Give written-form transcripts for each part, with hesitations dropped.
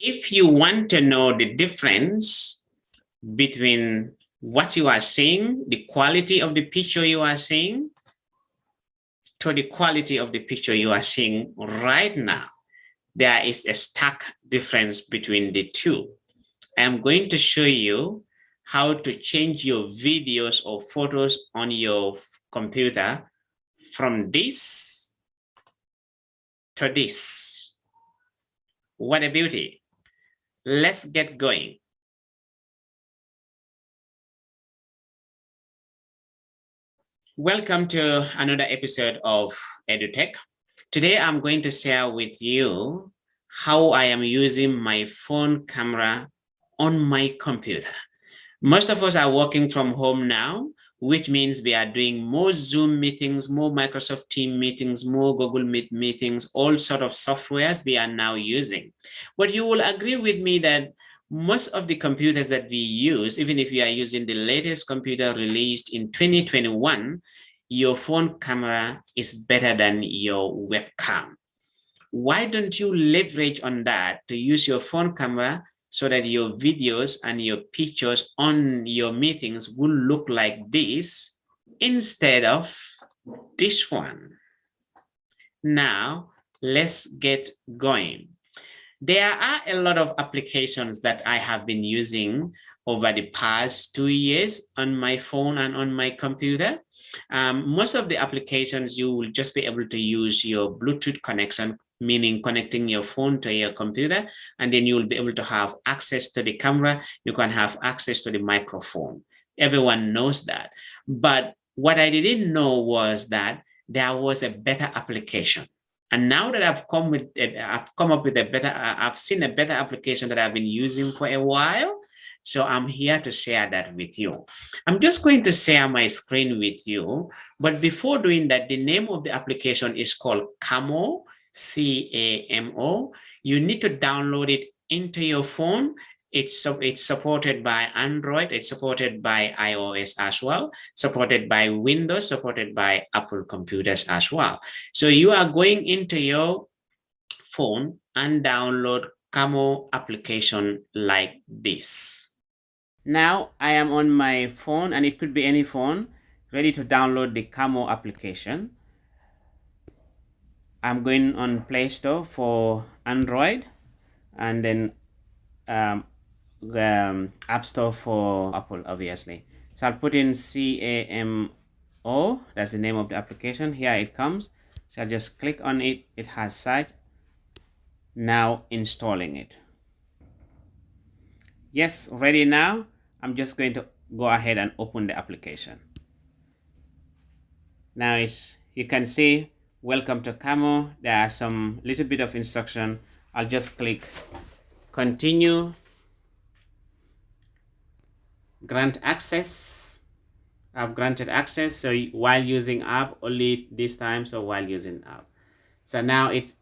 If you want to know the difference between what you are seeing, the quality of the picture you are seeing, to the quality of the picture you are seeing right now, there is a stark difference between the two. I'm going to show you how to change your videos or photos on your computer from this to this. What a beauty. Let's get going. Welcome to another episode of EduTech. Today, I'm going to share with you how I am using my phone camera on my computer. Most of us are working from home now, which means we are doing more Zoom meetings, more Microsoft Teams meetings, more Google Meet meetings, all sort of softwares we are now using. But you will agree with me that most of the computers that we use, even if you are using the latest computer released in 2021, your phone camera is better than your webcam. Why don't you leverage on that to use your phone camera so that your videos and your pictures on your meetings will look like this instead of this one? Now, let's get going. There are a lot of applications that I have been using over the past 2 years on my phone and on my computer. Most of the applications, you will just be able to use your Bluetooth connection, meaning connecting your phone to your computer, and then you will be able to have access to the camera. You can have access to the microphone. Everyone knows that. But what I didn't know was that there was a better application. And now that I've come up with a better, I've seen a better application that I've been using for a while. So I'm here to share that with you. I'm just going to share my screen with you. But before doing that, the name of the application is called Camo, C-A-M-O. You need to download it into your phone. It's supported by Android, it's supported by iOS as well, supported by Windows, supported by Apple computers as well. So you are going into your phone and download Camo application like this. Now I am on my phone, and it could be any phone, ready to download the Camo application. I'm going on Play Store for Android, and then App Store for Apple, obviously. So I'll put in CAMO, that's the name of the application. Here it comes. So I'll just click on it. It has site. Now installing it. Yes, ready now. I'm just going to go ahead and open the application. Now you can see, welcome to Camo. There are some little bit of instruction. I'll just click continue. Grant access. I've granted access. So while using app, only this time. So while using app. So now it's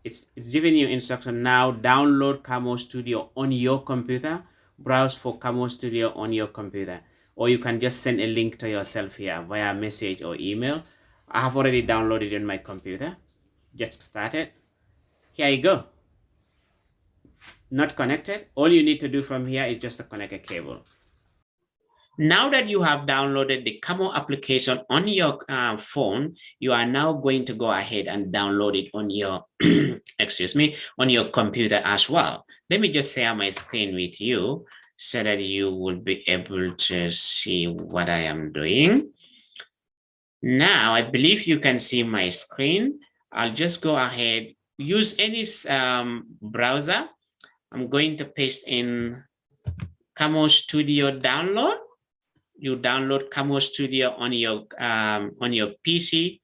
giving you instruction. Now download Camo Studio on your computer. Browse for Camo Studio on your computer. Or you can just send a link to yourself here via message or email. I have already downloaded on my computer. Just started. Here you go. Not connected. All you need to do from here is just to connect a cable. Now that you have downloaded the Camo application on your phone, you are now going to go ahead and download it on your, excuse me, on your computer as well. Let me just share my screen with you so that you will be able to see what I am doing. Now, I believe you can see my screen. I'll just go ahead, use any browser. I'm going to paste in Camo Studio download. You download Camo Studio on your PC,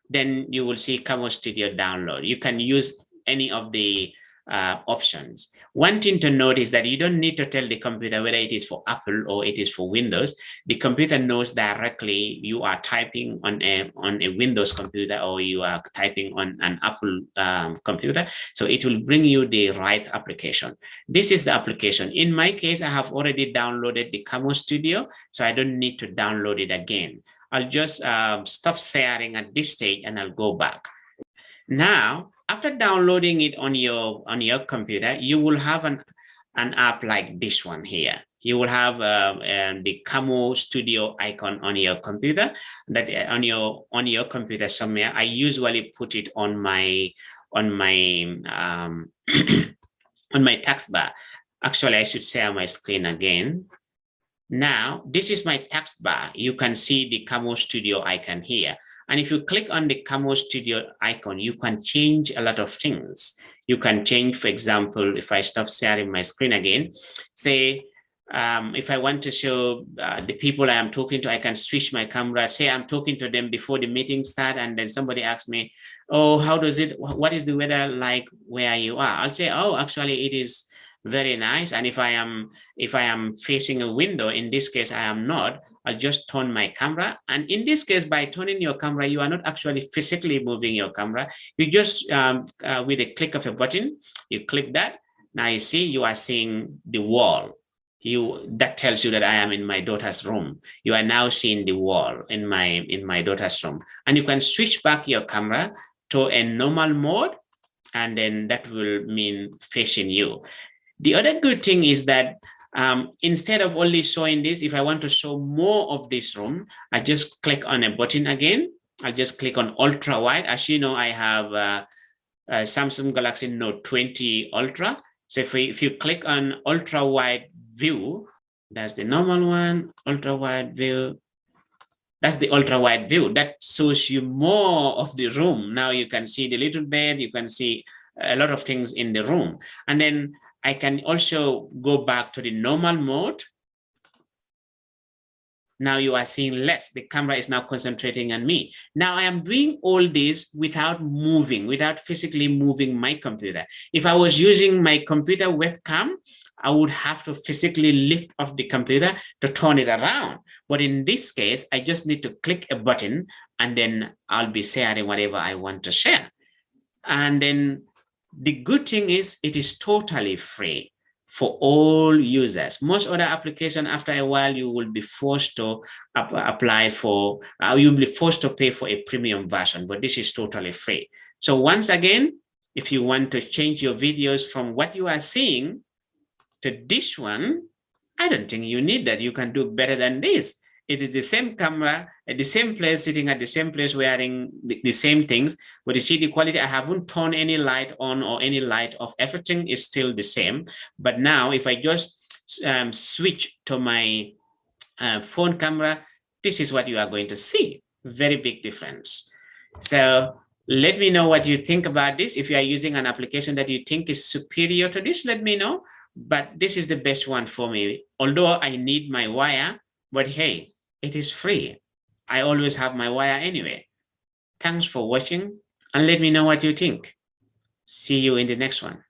then you will see Camo Studio download. You can use any of the options. One thing to note is that you don't need to tell the computer whether it is for Apple or it is for Windows. The computer knows directly you are typing on a Windows computer or you are typing on an Apple computer. So it will bring you the right application. This is the application. In my case, I have already downloaded the Camo Studio, so I don't need to download it again. I'll just stop sharing at this stage and I'll go back. Now, after downloading it on your computer, you will have an app like this one here. You will have the Camo Studio icon on your computer, that on your computer somewhere. I usually put it on my on my taskbar. Actually, I should share my screen again. Now, this is my taskbar. You can see the Camo Studio icon here. And if you click on the Camo Studio icon, you can change a lot of things. You can change, for example, if I stop sharing my screen again, say, if I want to show the people I am talking to, I can switch my camera. Say I'm talking to them before the meeting starts, and then somebody asks me, oh, what is the weather like where you are? I'll say, oh, actually, it is very nice. And if I am facing a window, in this case, I am not, I'll just turn my camera. And in this case, by turning your camera, you are not actually physically moving your camera. You just, with a click of a button, you click that. Now you see, you are seeing the wall. That tells you that I am in my daughter's room. You are now seeing the wall in my daughter's room. And you can switch back your camera to a normal mode, and then that will mean facing you. The other good thing is that instead of only showing this, if I want to show more of this room, I just click on a button again. I just click on ultra wide. As you know, I have Samsung Galaxy Note 20 Ultra. So if you click on ultra wide view, that's the normal one, ultra wide view. That's the ultra wide view. That shows you more of the room. Now you can see the little bed, you can see a lot of things in the room. And then I can also go back to the normal mode. Now you are seeing less. The camera is now concentrating on me. Now I am doing all this without moving, without physically moving my computer. If I was using my computer webcam, I would have to physically lift off the computer to turn it around. But in this case, I just need to click a button, and then I'll be sharing whatever I want to share. And then the good thing is it is totally free for all users. Most other applications, after a while, you will be forced to apply for, you'll be forced to pay for a premium version, but this is totally free. So once again, if you want to change your videos from what you are seeing to this one, I don't think you need that. You can do better than this. It is the same camera at the same place, sitting at the same place, wearing the same things. But you see the quality, I haven't turned any light on or any light off. Everything is still the same. But now if I just switch to my phone camera, this is what you are going to see. Very big difference. So let me know what you think about this. If you are using an application that you think is superior to this, let me know. But this is the best one for me. Although I need my wire, but hey, it is free. I always have my wire anyway. Thanks for watching, and let me know what you think. See you in the next one.